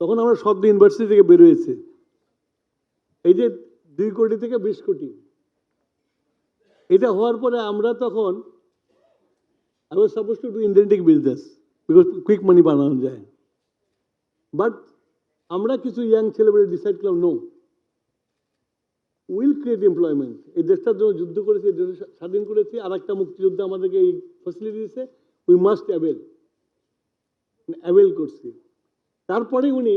তখন আমরা সদ্য ইউনিভার্সিটি থেকে বের হয়েছে, এই যে 2 কোটি থেকে 20 কোটি, এটা হওয়ার পরে আমরা তখন I was supposed to do Indian business because quick money বানানো যায়, বাট আমরা কিছু ইয়াং ছেলেমেয়ে ডিসাইড করলাম নো, উইল ক্রিয়েট এমপ্লয়মেন্ট। এই দেশটার জন্য যুদ্ধ করেছি, এই দেশ স্বাধীন করেছি, আর একটা মুক্তিযুদ্ধ আমাদেরকে এই ফ্যাসিলিটি দিয়েছে, উই মাস্ট অ্যাভেল করছি। তারপরে উনি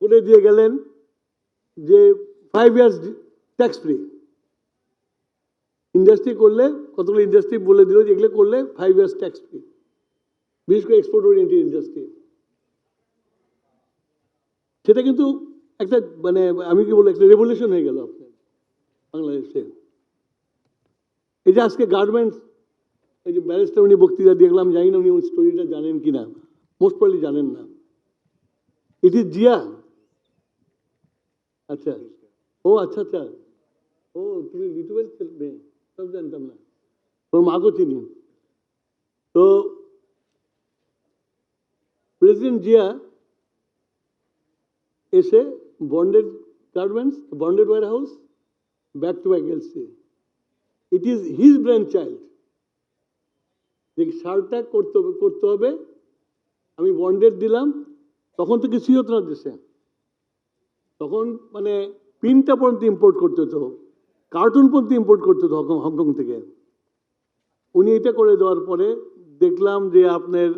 বলে দিয়ে গেলেন যে 5 years ট্যাক্স ফ্রি ইন্ডাস্ট্রি করলে, কতগুলো ইন্ডাস্ট্রি বলে দিল যে এগুলো করলে 5 years ট্যাক্স ফ্রি, বিশেষ করে এক্সপোর্ট ওরিয়েন্টেড ইন্ডাস্ট্রি। সেটা কিন্তু একটা মানে আমি কি বলবো, একটা রেভলিউশন হয়ে গেল আপনার বাংলাদেশে। এই যে আজকে গার্মেন্টস, এই যে ব্যারিস্টার উনি বক্তৃতা দেখলাম, জানি না উনি স্টোরিটা জানেন কিনা, মোস্ট প্রবলি জানেন না। It is Zia. আচ্ছা, ও আচ্ছা আচ্ছা, ও তুমি লিটুয়েল খেলবে, সব জানতাম না, তোর মাকেও চিনি। তো প্রেসিডেন্ট জিয়া এসে bonded garments, bonded warehouse, back to back LC, it is his brainchild, যে সারটা করতে হবে, আমি বন্ডেড দিলাম। তখন তো কিছুই হতো না দেশে, তখন মানে পিনটা পর্যন্ত ইম্পোর্ট করতে হতো, কার্টুন পর্যন্ত ইম্পোর্ট করতে হতো হংকং থেকে। উনি এটা করে দেওয়ার পরে দেখলাম যে আপনার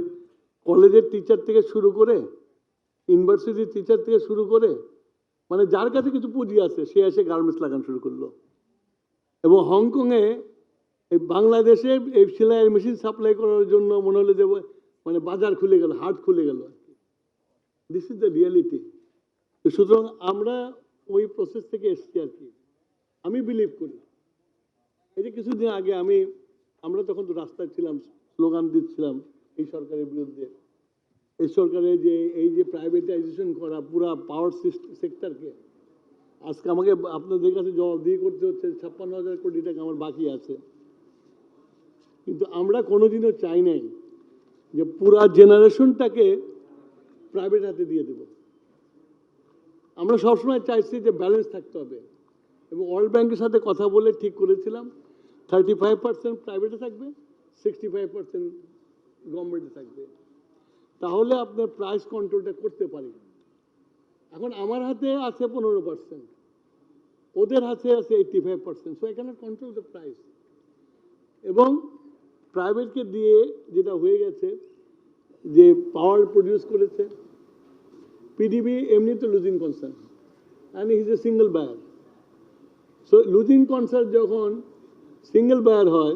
কলেজের টিচার থেকে শুরু করে, ইউনিভার্সিটির টিচার থেকে শুরু করে, মানে যার কাছে কিছু পুঁজি আছে সে এসে গার্মেন্টস লাগানো শুরু করলো। এবং হংকংয়ে এই বাংলাদেশে এই সেলাইয়ের মেশিন সাপ্লাই করার জন্য মনে হলো যে মানে বাজার খুলে গেল, হাট খুলে গেল। This is the reality. সুতরাং আমরা ওই প্রসেস থেকে এসেছি আর কি, আমি বিলিভ করি। এই যে কিছুদিন আগে আমরা তখন তো রাস্তায় ছিলাম, স্লোগান দিচ্ছিলাম এই সরকারের বিরুদ্ধে, এই সরকারের যে এই যে প্রাইভেটাইজেশন করা পুরা পাওয়ার সেক্টরকে। আজকে আমাকে আপনাদের কাছে জবাবদিহি করতে হচ্ছে, 56,000 কোটি টাকা আমার বাকি আছে। কিন্তু আমরা কোনোদিনও চাই নাই যে পুরা জেনারেশনটাকে প্রাইভেট হাতে দিয়ে দেব। আমরা সবসময় চাইছি যে ব্যালেন্স থাকতে হবে, এবং ওয়ার্ল্ড ব্যাংকের সাথে কথা বলে ঠিক করেছিলাম 35% প্রাইভেটে থাকবে, 65% গভর্নমেন্টে থাকবে। তাহলে আপনার প্রাইস কন্ট্রোলটা করতে পারি। এখন আমার হাতে আছে 15%, ওদের হাতে আছে 85%, সো এখানে কন্ট্রোল দ্য প্রাইস। এবং প্রাইভেটকে দিয়ে যেটা হয়ে গেছে যে পাওয়ার প্রডিউস করেছে, পিডিবি এমনি তো losing concern, and is a single buyer. So losing concern যখন সিঙ্গেল বায়ার হয়,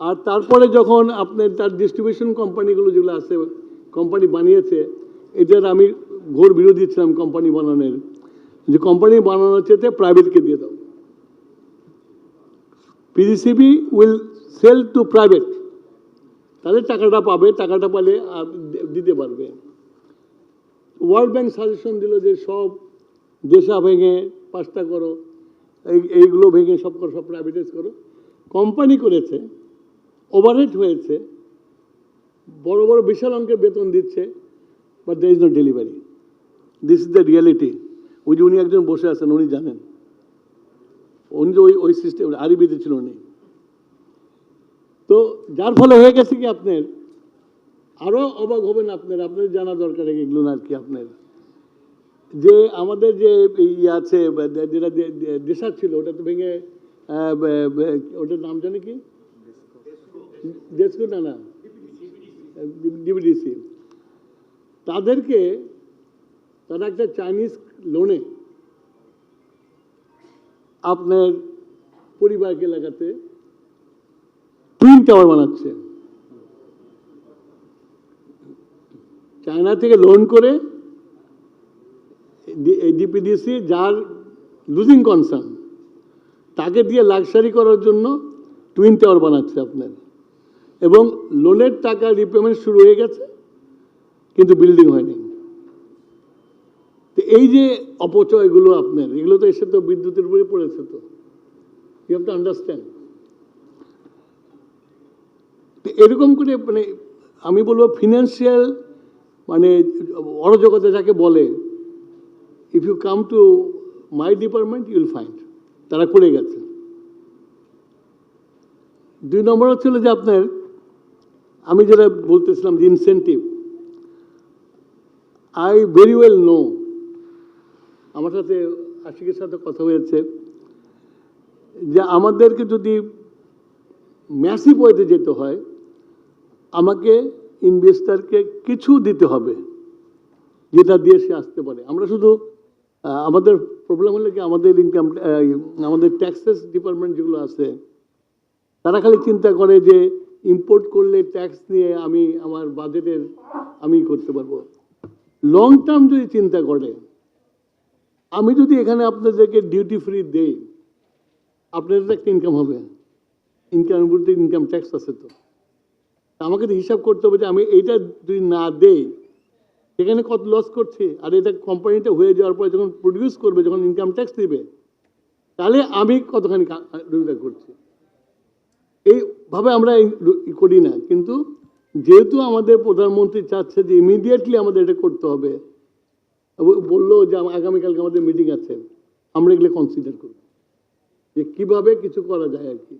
আর তারপরে যখন আপনার তার ডিস্ট্রিবিউশন কোম্পানিগুলো যেগুলো আছে, কোম্পানি বানিয়েছে, এটার আমি ঘোর বিরোধী ছিলাম কোম্পানি বানানোর, যে কোম্পানি বানানোর চেয়ে প্রাইভেটকে দিয়ে দাও। PGCB will sell to private, তাদের টাকাটা পাবে, টাকাটা পেলে দিতে পারবে। ওয়ার্ল্ড ব্যাংক সাজেশন দিল যে সব দেশা ভেঙে 5টা করো, এইগুলো ভেঙে সব করো, সব প্রাইভেটাইজ করো। কোম্পানি করেছে, ওভারহেড হয়েছে, বড় বড় বিশাল অঙ্কের বেতন দিচ্ছে, but there is no delivery. This is the reality. ওই যে উনি একজন বসে আছেন, উনি জানেন, উনি যে ওই সিস্টেম আরবিতে ছিল উনি। তো যার ফলে হয়ে গেছে কি আপনার আরো অবাক হবেন, আপনার জানা দরকার এগুলো আর কি। আপনার যে আমাদের যে আছে যেটা দেশা ছিল, ওটা তো ভেঙে, ওটার নাম জানে কি, ডেসকো না, ডিবিডিসি। তাদেরকে তারা একটা চাইনিজ লোনে আপনার পরিবারকে লাগাতে টুইন টাওয়ার বানাচ্ছে। চায়না থেকে লোন করে ডিপিডিসি, যার লুজিং কনসার্ন, তাকে দিয়ে লাক্সারি করার জন্য টুইন টাওয়ার বানাচ্ছে আপনার। এবং লোনের টাকা রিপেমেন্ট শুরু হয়ে গেছে, কিন্তু বিল্ডিং হয়নি। তো এই যে অপচয়গুলো আপনার, এগুলো তো এসে তো বিদ্যুতের উপরে পড়েছে। তো ইউ হ্যাভ টু আন্ডারস্ট্যান্ড। এরকম করে মানে আমি বলবো ফিনান্সিয়াল মানে অরাজকতা যাকে বলে, if you come to my department you'll find তারা করে গেছে। 2 নম্বর হচ্ছিল যে আপনার, আমি যেটা বলতেছিলাম যে incentive, I very well know, আমার সাথে আশিকের সাথে কথা হয়েছে যে আমাদেরকে যদি ম্যাসিভ ওয়েতে যেতে হয় আমাকে ইনভেস্টারকে কিছু দিতে হবে যেটা দিয়ে সে আসতে পারে। আমরা শুধু আমাদের প্রবলেম হলে কি আমাদের ইনকাম, আমাদের ট্যাক্সেস ডিপার্টমেন্ট যেগুলো আছে তারা খালি চিন্তা করে যে ইম্পোর্ট করলে ট্যাক্স নিয়ে আমি আমার বাজেটের আমি করতে পারবো। লং টার্ম যদি চিন্তা করে, আমি যদি এখানে আপনাদেরকে ডিউটি ফ্রি দেই, আপনাদের একটা ইনকাম হবে, ইনকামের উপর ইনকাম ট্যাক্স আছে, তো আমাকে তো হিসাব করতে হবে যে আমি এইটা যদি না দেই সেখানে কত লস করছি, আর এটা কোম্পানিটা হয়ে যাওয়ার পরে যখন প্রডিউস করবে, যখন ইনকাম ট্যাক্স দিবে, তাহলে আমি কতখানি রোজগার করছি। এইভাবে আমরা করি না, কিন্তু যেহেতু আমাদের প্রধানমন্ত্রী চাচ্ছে যে ইমিডিয়েটলি আমাদের এটা করতে হবে, বললো যে আগামীকালকে আমাদের মিটিং আছে, আমরা এগুলো কনসিডার করব যে কিভাবে কিছু করা যায় আর কি।